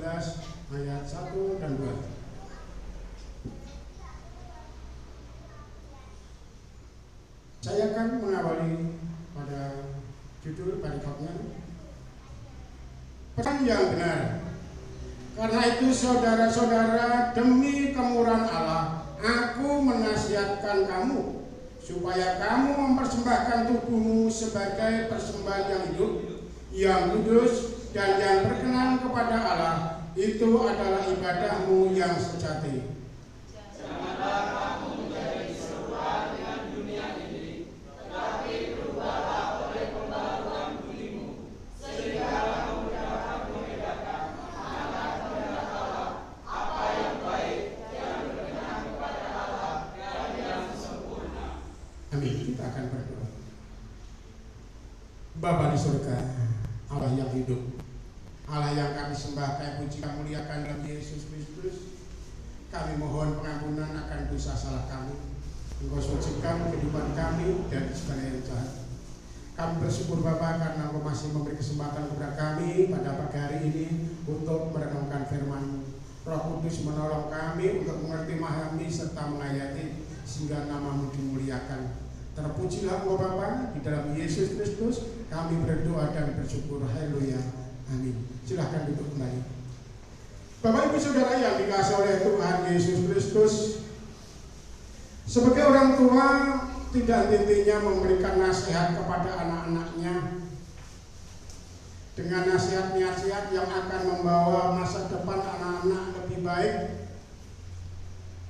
ayat 1 dan 2. Saya akan mengawali pada judul parikopnya, pesan yang benar. Karena itu saudara-saudara, demi kemurahan Allah, aku menasihatkan kamu supaya kamu mempersembahkan tubuhmu sebagai persembahan yang hidup, yang kudus, dan yang berkenan kepada Allah. Itu adalah ibadahmu yang sejati. Janganlah kamu menjadi serupa dengan dunia ini, tetapi berubahlah oleh pembaharuan budimu, sehingga kamu dapat membedakan mana kehendak Allah, apa yang baik, yang berkenan kepada Allah, dan yang sempurna. Amin. Kita akan berdoa. Bapa di surga, Allah yang hidup, Allah yang kami sembah, kami puji, kami muliakan dalam Yesus Kristus. Kami mohon pengampunan akan dosa salah kami. Engkau sucikan kehidupan kami dari segala yang jahat. Kami bersyukur Bapa karena Engkau masih memberi kesempatan kepada kami pada pagi hari ini untuk merenungkan firman. Roh Kudus menolong kami untuk mengerti, memahami serta menghayati sehingga nama-Mu dimuliakan. Terpujilah Engkau Bapa, di dalam Yesus Kristus kami berdoa dan bersyukur. Haleluya. Amin. Silahkan duduk kembali. Bapak Ibu Saudara yang dikasihi oleh Tuhan Yesus Kristus, sebagai orang tua tidak henti-hentinya memberikan nasihat kepada anak-anaknya dengan nasihat-nasihat yang akan membawa masa depan anak-anak lebih baik,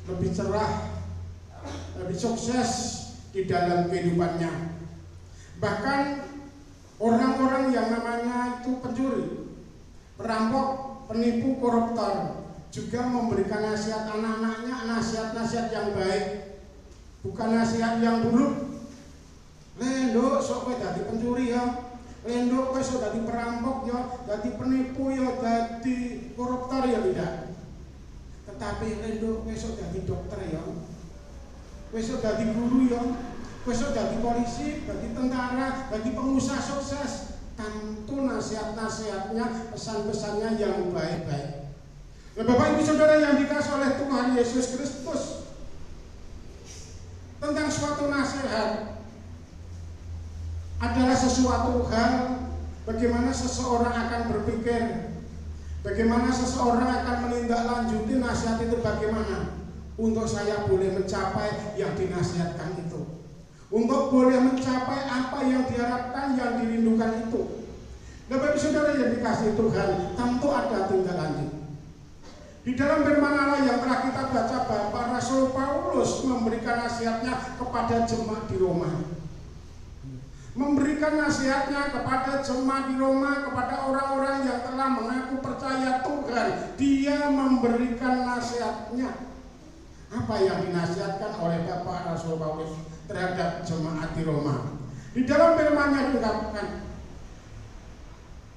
lebih cerah, lebih sukses di dalam kehidupannya. Bahkan orang-orang yang namanya itu pencuri, perampok, penipu, koruptor juga memberikan nasihat anak-anaknya, nasihat-nasihat yang baik, bukan nasihat yang buruk. Lendok sok kowe dadi pencuri ya, lendok kowe sok dadi perampok ya, dadi penipu ya, dadi koruptor ya, tidak. Tetapi lendok kowe sok dadi dokter ya, kowe sok dadi guru ya, kowe sok dadi polisi, dadi tentara, dadi pengusaha sukses. Tentu nasihat-nasihatnya, pesan-pesannya yang baik-baik. Nah, Bapak Ibu Saudara yang dikasihi oleh Tuhan Yesus Kristus, tentang suatu nasihat adalah sesuatu hal bagaimana seseorang akan berpikir, bagaimana seseorang akan menindaklanjuti nasihat itu, bagaimana untuk saya boleh mencapai yang dinasihatkan itu, untuk boleh mencapai apa yang diharapkan, yang dirindukan itu. Bapak Ibu Saudara yang dikasihi Tuhan, tentu ada tindak lanjut. Di dalam firman Allah yang telah kita baca, Bapak Rasul Paulus memberikan nasihatnya kepada jemaat di Roma. Memberikan nasihatnya kepada jemaat di Roma, kepada orang-orang yang telah mengaku percaya Tuhan. Dia memberikan nasihatnya. Apa yang dinasihatkan oleh Bapak Rasul Paulus terhadap jemaat di Roma? Di dalam firman-Nya dikatakan,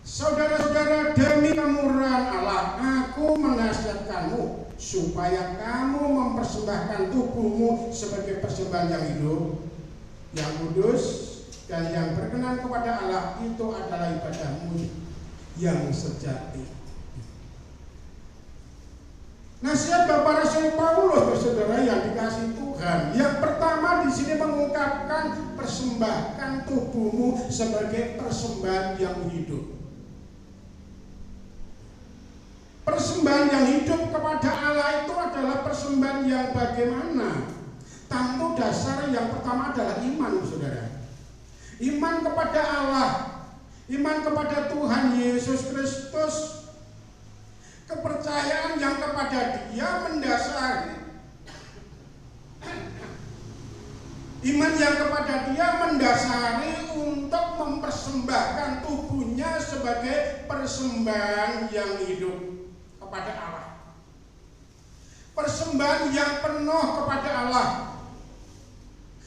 saudara-saudara, demi kemurahan Allah, aku menasihatkanmu supaya kamu mempersembahkan tubuhmu sebagai persembahan yang hidup, yang kudus, dan yang berkenan kepada Allah. Itu adalah ibadahmu yang sejati. Nasihat Bapak Rasul Paulus, saudara yang dikasihi Tuhan, yang pertama di sini mengungkapkan persembahkan tubuhmu sebagai persembahan yang hidup. Persembahan yang hidup kepada Allah itu adalah persembahan yang bagaimana? Tentu dasar yang pertama adalah iman, saudara. Iman kepada Allah, iman kepada Tuhan Yesus Kristus, kepercayaan yang kepada Dia mendasari. Iman yang kepada Dia mendasari untuk mempersembahkan tubuhnya sebagai persembahan yang hidup kepada Allah. Persembahan yang penuh kepada Allah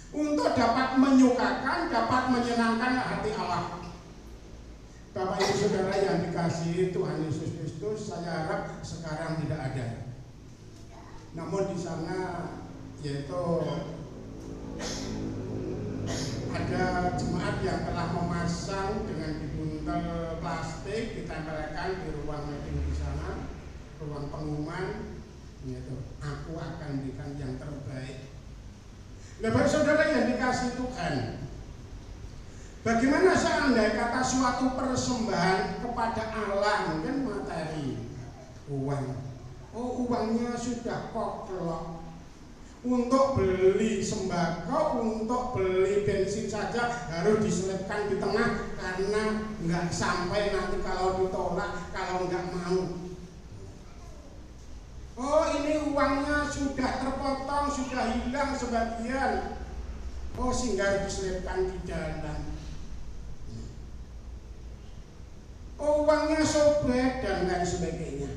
untuk dapat menyukakan, dapat menyenangkan hati Allah. Bapak Ibu Saudara yang dikasihi Tuhan Yesus Kristus, saya harap sekarang tidak ada. Namun di sana yaitu ada jemaat yang telah memasang dengan dibuntel plastik, ditempelkan di ruang meeting di sana. ruang pengumuman, yaitu aku akan berikan yang terbaik. Nah, bagi saudara yang dikasih Tuhan, bagaimana seandainya kata suatu persembahan kepada Allah, mungkin materi, uang, uangnya sudah koklok, untuk beli sembako, untuk beli bensin saja harus diselipkan di tengah karena nggak sampai nanti kalau ditolak, kalau nggak mau. Oh, ini uangnya sudah terpotong, sudah hilang sebagian. Oh, sehingga harus diselipkan di jalan. Oh, uangnya sobek dan lain sebagainya.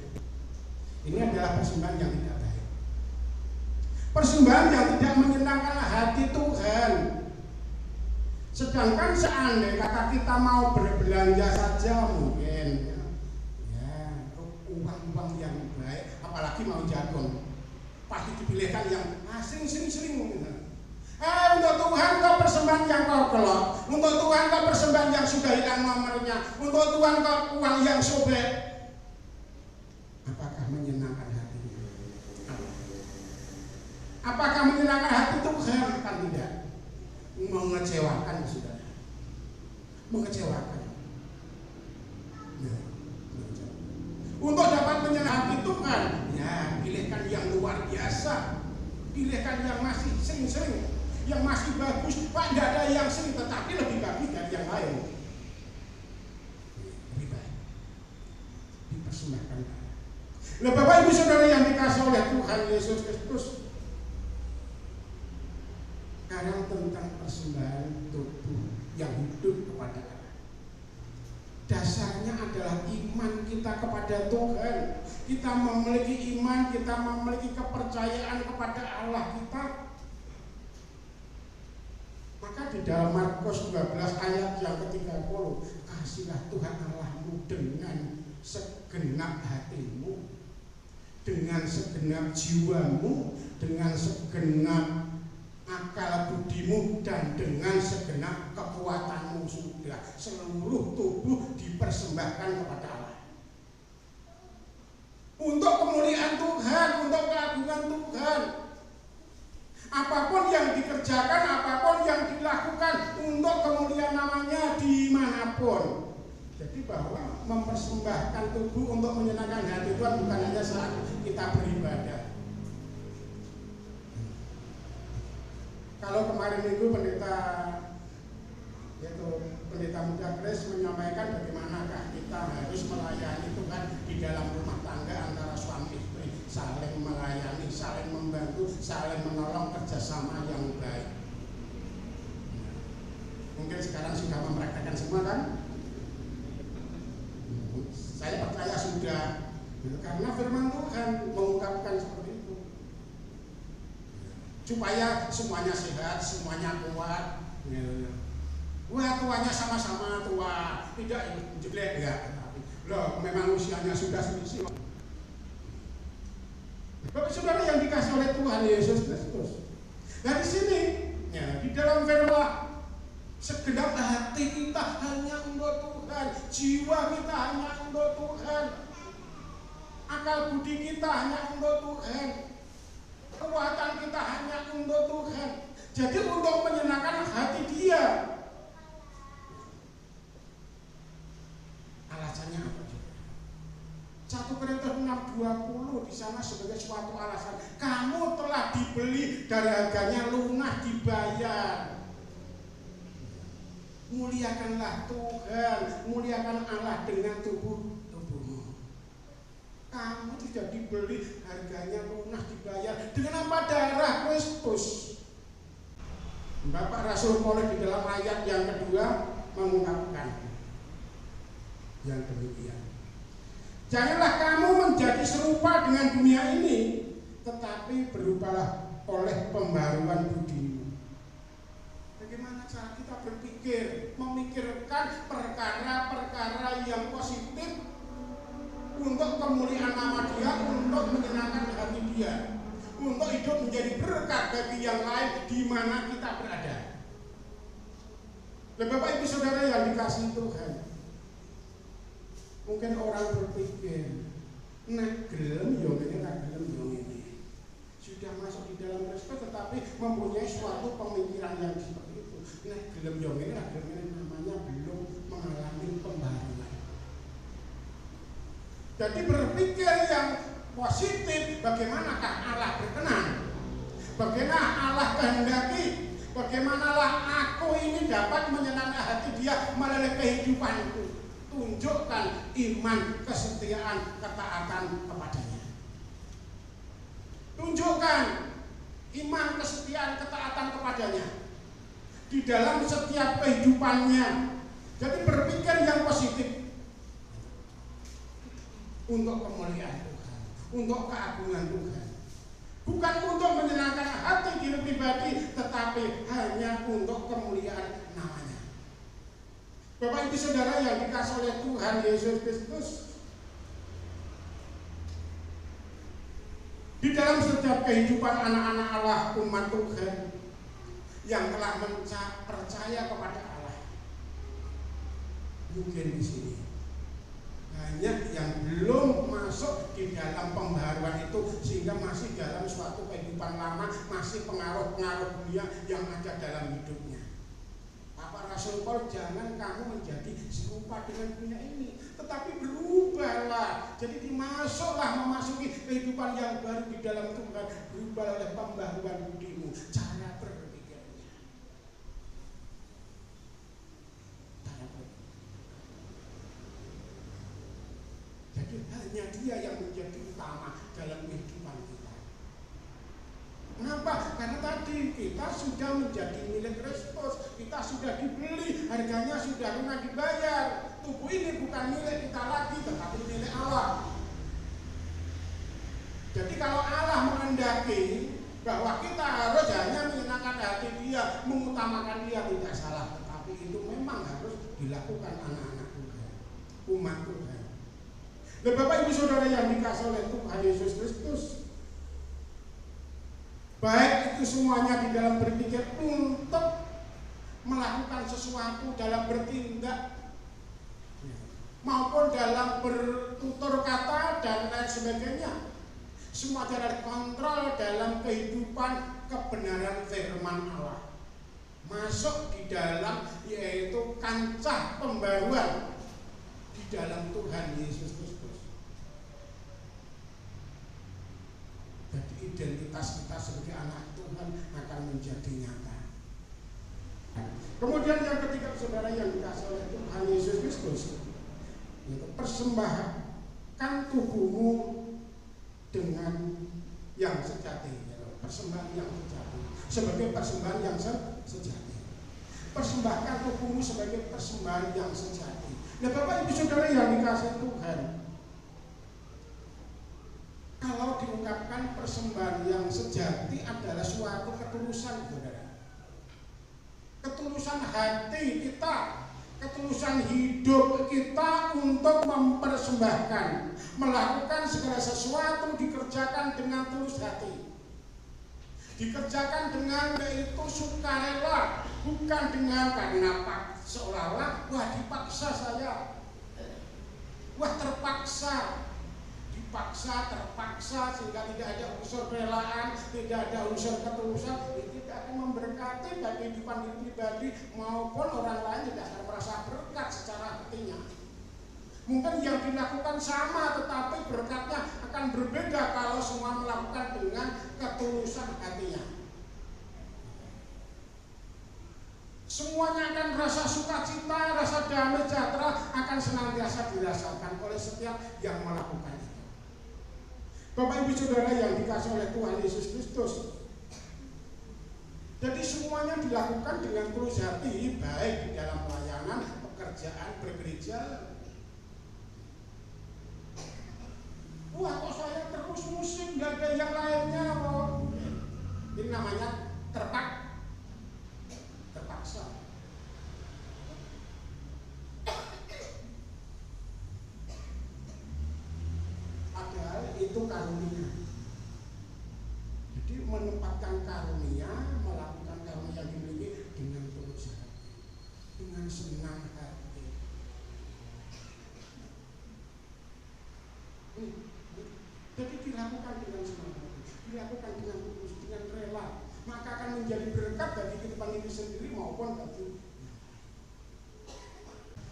Ini adalah persembahan yang tidak baik. Persembahan yang tidak menyenangkan hati Tuhan. Sedangkan seandainya kata kita mau berbelanja saja mungkin uang-uang yang baik, apalagi mau jagung, pasti dipilihkan yang sering mungkin. Untuk Tuhan kau persembahan yang kau kelok, untuk Tuhan kau persembahan yang sudah hilang nomornya, untuk Tuhan kau uang yang sobek. Apakah menyenangkan hatinya? Apakah menyenangkan hati Tuhan? Kan tidak. Mengecewakan, saudara. Mengecewakan. Untuk dapat menyenangkan hati Tuhan, ya pilihkan yang luar biasa, pilihkan yang masih sering-sering, yang masih bagus. Pak, tidak ada yang sering, tetapi lebih bagus dari yang lain. Lebih baik dipersembahkan. Nah, Bapak Ibu Saudara yang dikasih oleh Tuhan Yesus Kristus, sekarang tentang persembahan tubuh yang hidup kepada Allah. Dasarnya adalah iman kita kepada Tuhan. Kita memiliki iman, kita memiliki kepercayaan kepada Allah kita. Maka di dalam Markus 12 ayat yang ke-30, kasihlah Tuhan Allahmu dengan segenap hatimu, dengan segenap jiwamu, dengan segenap akal budimu, dan dengan segenap kekuatanmu. Sudah seluruh tubuh dipersembahkan kepada Allah untuk kemuliaan Tuhan, untuk keagungan Tuhan. Apapun yang dikerjakan, apapun yang dilakukan untuk kemuliaan namanya dimanapun. Jadi bahwa mempersembahkan tubuh untuk menyenangkan hati Tuhan bukan hanya saat kita beribadah. Kalau kemarin minggu pendeta muda Kris menyampaikan bagaimanakah kita harus melayani Tuhan di dalam rumah tangga antara suami istri, saling melayani, saling membantu, saling menolong, kerjasama yang baik. Mungkin sekarang sudah mempraktekkan semua kan? Saya percaya sudah, karena firman Tuhan mengungkapkan seperti itu. Supaya semuanya sehat, semuanya kuat. Wah, tuanya sama-sama tua, tidak jelek ya. Loh, memang usianya sudah selisih. Bapak Saudara yang dikasih oleh Tuhan Yesus Kristus. Dari sini, ya, di dalam firman, segenap hati kita hanya untuk Tuhan, jiwa kita hanya untuk Tuhan, akal budi kita hanya untuk Tuhan, kekuatan kita hanya untuk Tuhan. Jadi untuk menyenangkan hati Dia. Alasannya apa? 1 Korintus 6:20 di sana sebagai suatu alasan. Kamu telah dibeli dari harganya lunas dibayar. Muliakanlah Tuhan, muliakan Allah dengan tubuhmu. Kamu tidak dibeli harganya lunas dibayar dengan apa? Darah Kristus. Bapak Rasul Paulus di dalam ayat yang kedua mengungkapkan yang demikian. Janganlah kamu menjadi serupa dengan dunia ini, tetapi berubahlah oleh pembaruan budimu. Bagaimana cara kita berpikir, memikirkan perkara-perkara yang positif untuk kemuliaan nama Dia, untuk menyenangkan hati Dia, untuk hidup menjadi berkat bagi yang lain di mana kita berada. Bapak Ibu Saudara yang dikasihi Tuhan, mungkin orang berpikir, nek gelem yo ngene, nek gelem yo ngene. Sudah masuk di dalam Kristus tetapi mempunyai suatu pemikiran yang seperti itu. Nek gelem yo ngene, nek gelem ngene, namanya belum mengalami pembaruan. Jadi berpikir yang positif, bagaimanakah Allah berkenan? Bagaimana Allah kehendaki? Bagaimanalah aku ini dapat menyenangkan hati Dia melalui kehidupanku? Tunjukkan iman, kesetiaan, ketaatan kepadanya. Tunjukkan iman, kesetiaan, ketaatan kepadanya di dalam setiap kehidupannya. Jadi berpikir yang positif untuk kemuliaan Tuhan, untuk keagungan Tuhan. Bukan untuk menyenangkan hati diri pribadi, tetapi hanya untuk kemuliaan namanya. Bapak Ibu Saudara yang dikasihi oleh Tuhan Yesus Kristus, di dalam setiap kehidupan anak-anak Allah, umat Tuhan yang telah percaya kepada Allah, mungkin di sini banyak yang belum masuk di dalam pembaruan itu, sehingga masih dalam suatu kehidupan lama, masih pengaruh-pengaruh dunia yang ada dalam hidupnya. Bapak Rasul Paul, jangan kamu menjadi serupa dengan dunia ini, tetapi berubahlah. Jadi memasuki kehidupan yang baru di dalam Tuhan. Berubah oleh pembaruan budimu, cara berpikirnya. Jadi hanya Dia yang menjadi utama dalam kehidupan kita. Kenapa? Karena tadi kita sudah menjadi milik Kristus, kita sudah dibeli, harganya sudah lunas dibayar. Tubuh ini bukan milik kita lagi, tetapi milik Allah. Jadi kalau Allah menghendaki bahwa kita harus hanya menyenangkan hati Dia, mengutamakan Dia, tidak salah. Tetapi itu memang harus dilakukan anak-anak Tuhan, umat Tuhan. Dan Bapak Ibu Saudara yang dikasihi oleh Tuhan Yesus Kristus, baik itu semuanya di dalam berpikir untuk melakukan sesuatu, dalam bertindak, maupun dalam bertutur kata dan lain sebagainya, semua adalah kontrol dalam kehidupan kebenaran firman Allah, masuk di dalam yaitu kancah pembaruan di dalam Tuhan Yesus Kristus. Jadi identitas kita sebagai anak Tuhan akan menjadi nyata. Kemudian yang ketiga, saudara yang dikasihi oleh Tuhan Yesus Kristus, yaitu persembahkan tubuhmu dengan yang sejati, persembahan yang sejati, sebagai persembahan yang sejati. Persembahkan tubuhmu sebagai persembahan yang sejati. Nah, Bapak Ibu Saudara yang dikasihi Tuhan, kalau diungkapkan persembahan yang sejati adalah suatu ketulusan, saudara. Ketulusan hati kita, ketulusan hidup kita untuk mempersembahkan, melakukan segala sesuatu dikerjakan dengan tulus hati, dikerjakan dengan yaitu sukarela, bukan dengan karena seolah-olah wah dipaksa saya, wah terpaksa, terpaksa sehingga tidak ada unsur relaan, tidak ada unsur ketulusan. Itu tidak akan memberkati bagi kehidupan diri pribadi maupun orang lain, tidak akan merasa berkat secara hatinya. Mungkin yang dilakukan sama, tetapi berkatnya akan berbeda kalau semua melakukan dengan ketulusan hatinya. Semuanya akan rasa sukacita, rasa damai sejahtera akan senantiasa dirasakan oleh setiap yang melakukan itu. Bapak Ibu Saudara yang dikasihi oleh Tuhan Yesus Kristus, jadi semuanya dilakukan dengan tulus hati, baik di dalam pelayanan, pekerjaan, bergereja. Wah, kok saya terus musik, gak ada yang lainnya kok. Ini namanya terpaksa. Padahal itu karunia. Jadi menempatkan karunia, melakukan karunia yang dimiliki dengan tulus hati, dengan senang hati. Jadi dilakukan dengan semangat, dilakukan dengan tulus, dengan rela, maka akan menjadi berkat bagi kehidupan ini sendiri maupun bagi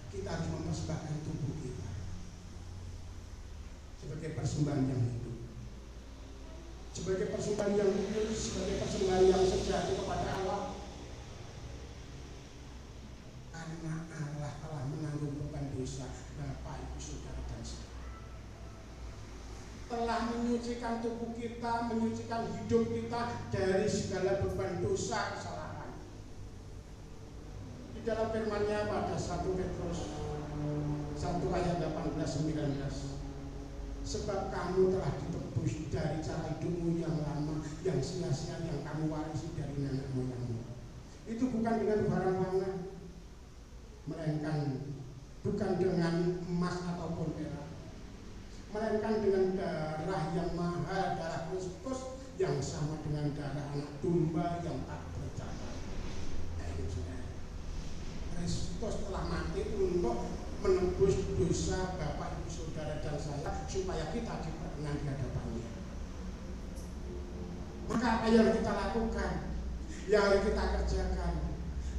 kita. Harus mempersembahkan tubuh kita sebagai persembahan yang hidup, sebagai persembahan yang kudus, sebagai persembahan yang sejati kepada Allah. Karena Allah telah menanggung beban dosa Bapak, Ibu, Saudara, dan saya. Telah menyucikan tubuh kita, menyucikan hidup kita dari segala beban dosa, kesalahan. Di dalam firman-Nya pada 1 Petrus 1 ayat 18-19. Sebab kamu telah ditebus dari cara hidupmu yang lama, yang sia-sia, yang kamu warisi dari nenek moyangmu. Itu bukan dengan barang pangan, melainkan bukan dengan emas ataupun perak, melainkan dengan darah yang mahal, darah Kristus yang sama dengan darah anak domba yang tak bercacat. Kristus telah mati untuk menebus dosa Bapak, Ibu, Saudara, dan saya, supaya kita diperkenan di hadapannya. Maka apa yang kita lakukan, yang harus kita kerjakan?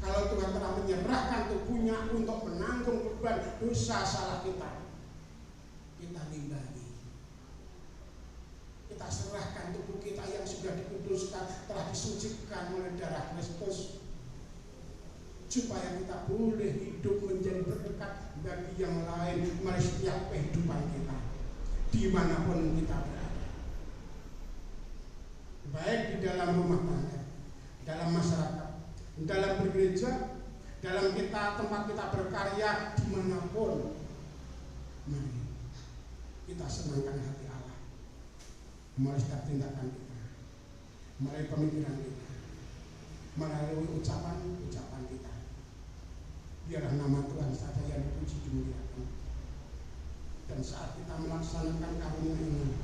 Kalau Tuhan telah menyerahkan tubuhnya untuk menanggung beban dosa salah kita, kita nimbangi. Kita serahkan tubuh kita yang sudah dikuduskan, telah disucikan oleh darah Kristus, supaya kita boleh hidup menjadi berkat bagi yang lain melalui setiap kehidupan kita, dimanapun kita berada. Baik di dalam rumah tangga, dalam masyarakat, dalam bergereja, dalam tempat kita berkarya, dimanapun. Mari kita senangkan hati Allah melalui setiap tindakan kita, melalui pemikiran kita, melalui ucapan-ucapan kita. Biarlah nama Tuhan saja yang dipuji dimuliakan. Dan saat kita melaksanakan karunia ini,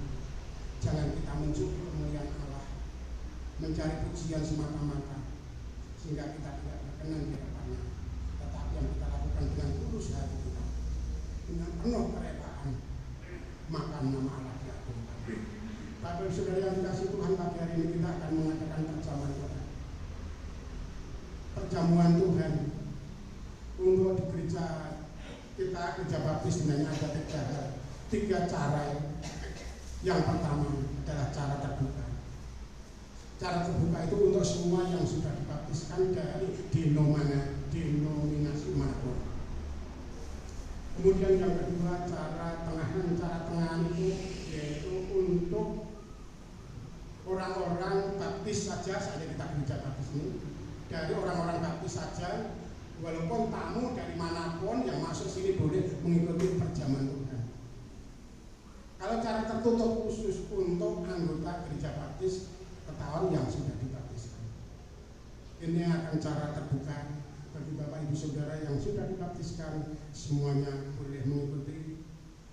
jangan kita mencuri kemuliaan Allah, mencari pujian semata-mata, sehingga kita tidak berkenan di hadapannya. Tetapi yang kita lakukan dengan tulus hati kita, dengan penuh kerelaan, maka nama Allah diagungkan. Bapak, Saudara yang dikasihi Tuhan, pagi hari ini kita akan mengadakan perjamuan Tuhan. Untuk di gereja kita, gereja baptis, sebenarnya ada tiga cara. Yang pertama adalah cara terbuka. Cara terbuka itu untuk semua yang sudah dibaptiskan dari denominasi manapun. Kemudian yang kedua, cara tengahan itu yaitu untuk orang-orang baptis saja. Saja kita gereja baptis ini dari orang-orang baptis saja. Walaupun tamu dari manapun yang masuk sini boleh mengikuti perjamuan Tuhan. Kalau cara tertutup khusus untuk anggota gereja baptis ketahuan yang sudah dibaptiskan. Ini akan cara terbuka bagi Bapak, Ibu, Saudara yang sudah dibaptiskan, semuanya boleh mengikuti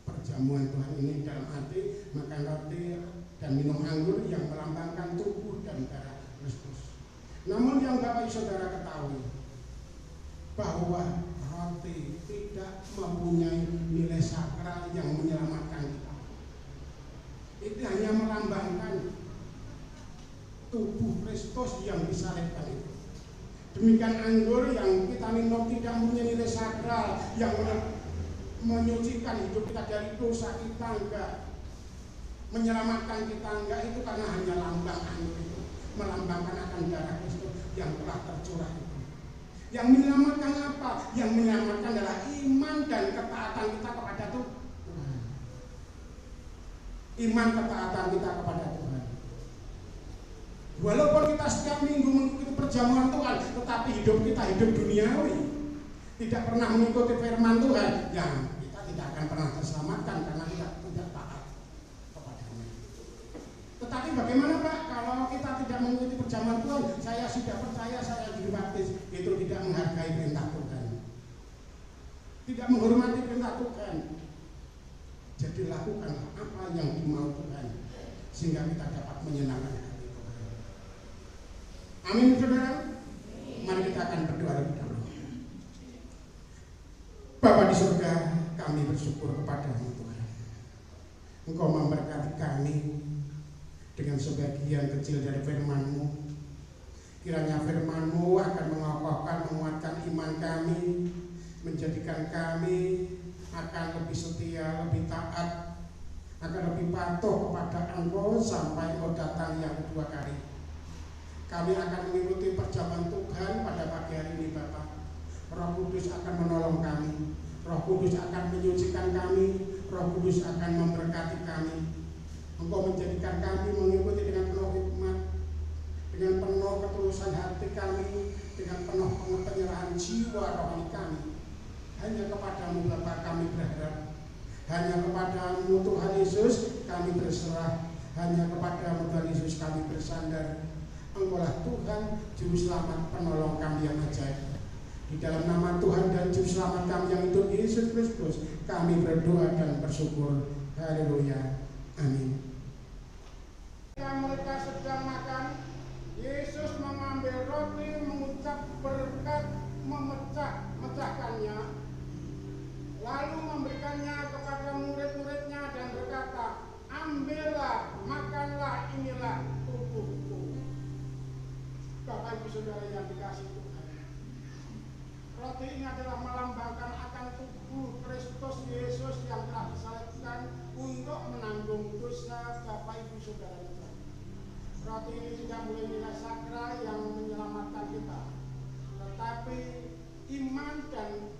perjamuan Tuhan ini dalam arti makan roti dan minum anggur yang melambangkan tubuh dan darah Kristus. Namun yang Bapak, Ibu, Saudara ketahui bahwa roti tidak mempunyai nilai sakral yang menyelamatkan kita. Itu hanya melambangkan tubuh Kristus yang disalibkan itu. Demikian anggur yang kita minum tidak mempunyai nilai sakral yang menyucikan hidup kita dari dosa kita, enggak. Menyelamatkan kita, enggak. Itu karena hanya lambang anggur itu, melambangkan akan darah Kristus yang telah tercurah itu. Yang menyelamatkan apa? Yang menyelamatkan adalah iman dan ketaatan kita kepada Tuhan. Iman ketaatan kita kepada Tuhan. Walaupun kita setiap minggu mengikuti perjamuan Tuhan, tetapi hidup kita hidup duniawi, tidak pernah mengikuti firman Tuhan, yang kita tidak akan pernah terselamatkan karena kita tidak taat kepadanya. Tetapi bagaimana Pak kalau kita tidak mengikuti perjamuan Tuhan? Saya sudah percaya, saya dibaptis, itu tidak menghargai perintah Tuhan, tidak menghormati perintah Tuhan. Jadi lakukanlah apa yang dimau Tuhan, sehingga kita dapat menyenangkan hati Tuhan. Amin, saudara. Mari kita akan berdoa lebih dahulu. Bapa di surga, kami bersyukur kepada-Mu Tuhan. Engkau memberkati kami dengan sebagian kecil dari firman-Mu. Kiranya firman-Mu akan mengokohkan, menguatkan iman kami, menjadikan kami akan lebih setia, lebih taat, akan lebih patuh kepada Engkau sampai Engkau datang yang kedua kali. Kami akan mengikuti perjamuan Tuhan pada pagi hari ini, Bapak. Roh Kudus akan menolong kami, Roh Kudus akan menyucikan kami, Roh Kudus akan memberkati kami. Engkau menjadikan kami mengikuti dengan penuh hikmat, dengan penuh ketulusan hati kami, dengan penuh penyerahan jiwa rohani kami. Hanya kepadamu Bapa kami berharap, hanya kepadamu Tuhan Yesus kami berserah, hanya kepadamu Tuhan Yesus kami bersandar. Engkaulah Tuhan, Juru Selamat, penolong kami yang ajaib. Di dalam nama Tuhan dan Juru Selamat kami yang hidup, Yesus Kristus, kami berdoa dan bersyukur. Haleluya. Amin. Mereka sedang makan, Yesus mengambil roti, mengucap berkat, memecahkannya, lalu memberikannya kepada murid-muridnya dan berkata, ambillah, makanlah, inilah tubuhku. Bapak Ibu Saudara yang dikasihi Tuhan, roti ini adalah melambangkan akan tubuh Kristus Yesus yang telah disalibkan untuk menanggung dosa Bapak Ibu Saudara. Roti ini tidak mulai nilai sakral yang menyelamatkan kita, tetapi iman dan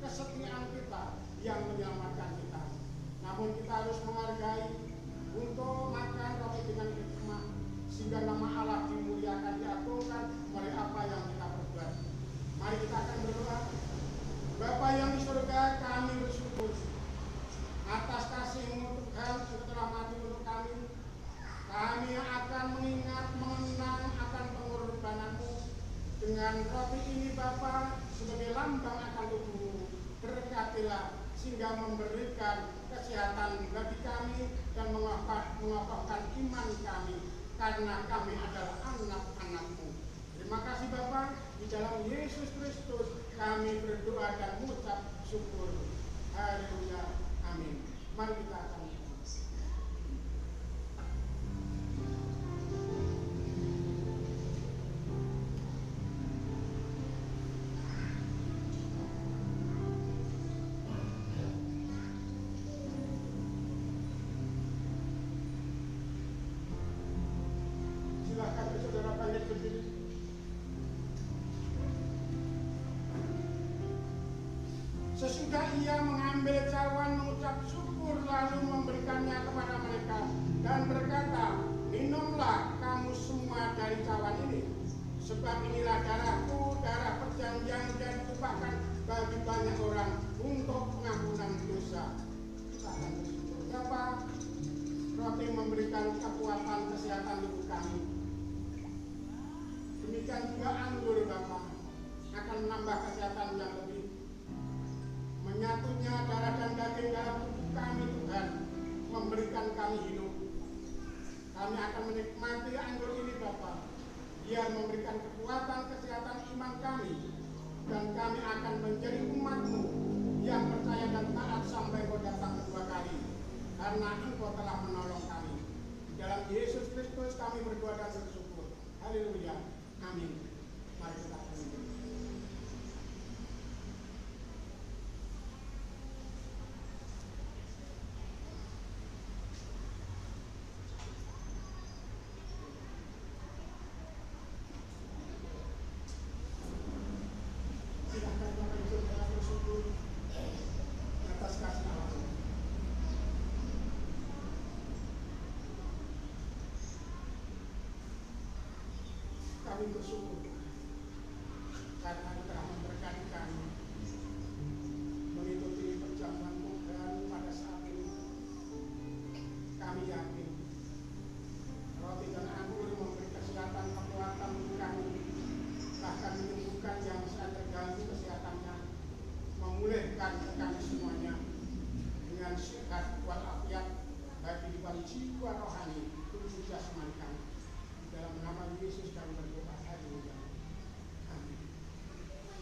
kesetiaan kita yang menyelamatkan kita. Namun kita harus menghargai untuk makan roti dengan hikmah, sehingga nama Allah dimuliakan, diagungkan oleh apa yang kita perbuat. Mari kita akan berdoa. Bapa yang di surga, kami bersyukur atas kasih-Mu Tuhan yang telah mati untuk kami. Kami akan mengingat, mengenang akan pengorbanan-Mu. Dengan roti ini Bapa, sebagai lambang akan tubuh-Mu, berkatilah sehingga memberikan kesehatan bagi kami dan mengokohkan iman kami, karena kami adalah anak-anak-Mu. Terima kasih Bapa, di dalam Yesus Kristus kami berdoa dan mengucap syukur. Haleluya. Amin. Mari kita akan sesudah ia mengambil cawan, mengucap syukur, lalu memberikannya kepada mereka dan berkata, minumlah kamu semua dari cawan ini, sebab inilah darahku, darah perjanjian yang ditumpahkan bagi banyak orang untuk pengampunan dosa. Kita akan bersyukur. Bapa, roti memberikan kekuatan kesehatan tubuh kami. Demikian juga anggur Bapa akan menambah kesehatan yang lebih. Menyatunya darah dan daging dalam tubuh kami Tuhan, memberikan kami hidup. Kami akan menikmati anggur ini Bapa. Dia memberikan kekuatan kesehatan iman kami, dan kami akan menjadi umat-Mu yang percaya dan taat sampai Kau datang kedua kali, karena Engkau telah menolong kami. Dalam Yesus Kristus kami berdoa dan bersyukur. Haleluya. Amin. Mari kita berdoa. Kami bersyukur karena telah memberkati kami mengikuti perjamuan Tuhan pada saat ini. Kami yakin roti dan anggur memberi kesehatan, kekuatan bagi kami, bahkan menyembuhkan yang sedang terganggu kesehatannya, memulihkan kami semuanya dengan sehat walafiat bagi di balik jiwa rohani tubuh jasmani kami. Dalam nama Yesus kami berdoa. Haleluya. Amin.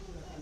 Silakan.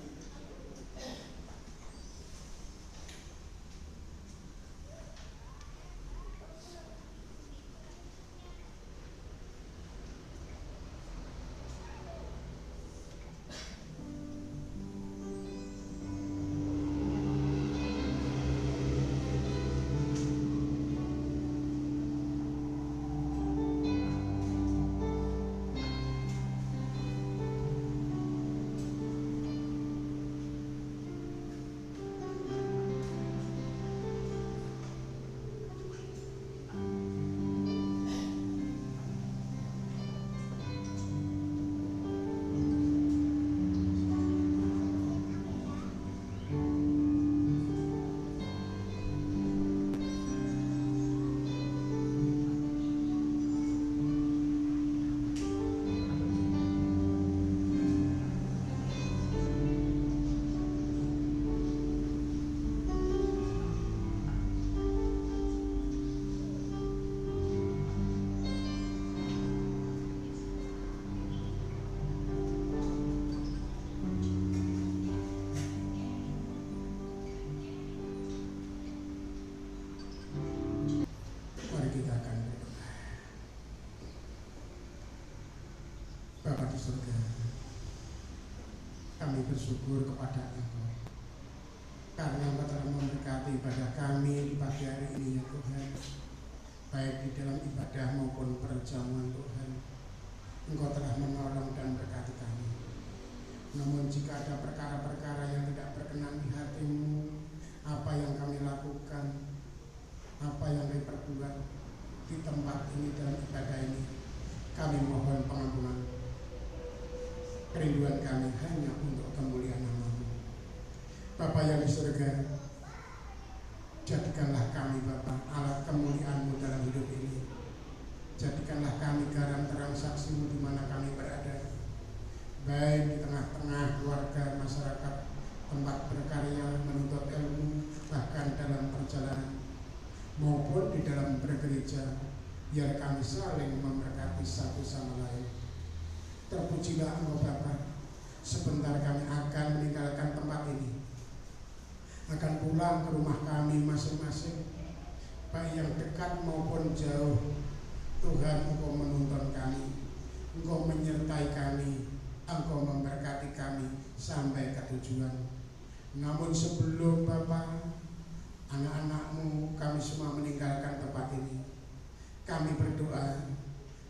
kami bersyukur kepada Engkau karena Engkau telah memberkati ibadah kami di pagi hari ini ya Tuhan, baik di dalam ibadah maupun perjamuan Tuhan. Engkau telah menolong dan berkati kami. Namun jika ada perkara-perkara yang tidak berkenan di hati-Mu, apa yang kami lakukan, apa yang kami perbuat di tempat ini dalam ibadah ini, kami mohon pengampunan. Kerinduan kami hanya untuk kemuliaan nama-Mu. Bapa yang di surga, jadikanlah kami Bapa alat kemuliaan-Mu dalam hidup ini. Jadikanlah kami garam terang saksi-Mu di mana kami berada, baik di tengah-tengah keluarga, masyarakat, tempat berkarya, menuntut ilmu, bahkan dalam perjalanan maupun di dalam bergereja, biar kami saling memberkati satu sama lain. Terpujilah Engkau Bapa. Sebentar kami akan meninggalkan tempat ini, akan pulang ke rumah kami masing-masing, baik yang dekat maupun jauh. Tuhan, Engkau menuntun kami, Engkau menyertai kami, Engkau memberkati kami sampai ke tujuan. Namun sebelum Bapa, anak-anak-Mu kami semua meninggalkan tempat ini, kami berdoa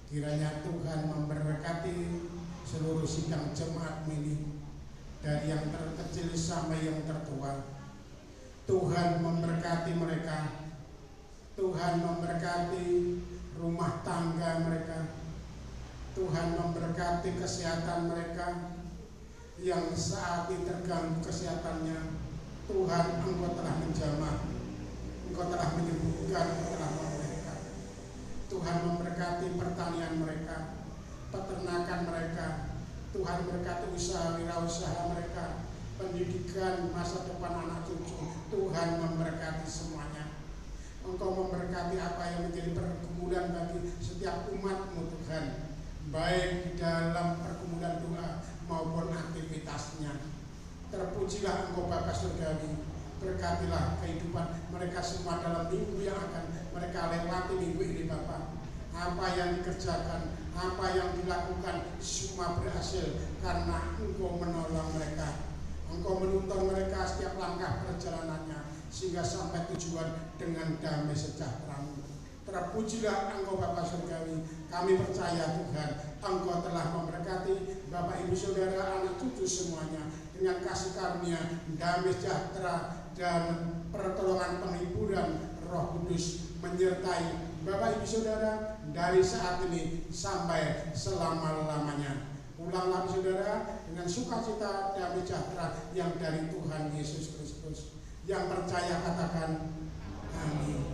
kiranya Tuhan memberkati seluruh sidang jemaat ini, dari yang terkecil sampai yang tertua. Tuhan memberkati mereka, Tuhan memberkati rumah tangga mereka, Tuhan memberkati kesehatan mereka yang saat ini terganggu kesehatannya. Tuhan, Engkau telah menjamah, Engkau telah menyembuhkan, Engkau telah memulihkan. Tuhan memberkati pertanian mereka, peternakan mereka. Tuhan berkati usaha wirausaha mereka, pendidikan masa depan anak cucu. Tuhan memberkati semuanya. Engkau memberkati apa yang menjadi pergumulan bagi setiap umat-Mu Tuhan, baik di dalam pergumulan doa maupun aktivitasnya. Terpujilah Engkau Bapa Surgawi. Berkatilah kehidupan mereka semua dalam minggu yang akan mereka lewati minggu ini Bapa. Apa yang dikerjakan, apa yang dilakukan, semua berhasil karena Engkau menolong mereka. Engkau menuntun mereka setiap langkah perjalanannya sehingga sampai tujuan dengan damai sejahtera-Mu. Terpujilah Engkau Bapa Surgawi. Kami percaya Tuhan, Engkau telah memberkati Bapak Ibu Saudara, anak cucu semuanya dengan kasih karunia, damai sejahtera dan pertolongan penghiburan Roh Kudus menyertai Bapak Ibu Saudara dari saat ini sampai selama-lamanya. Pulanglah saudara dengan sukacita dan sejahtera yang dari Tuhan Yesus Kristus. Yang percaya katakan amin.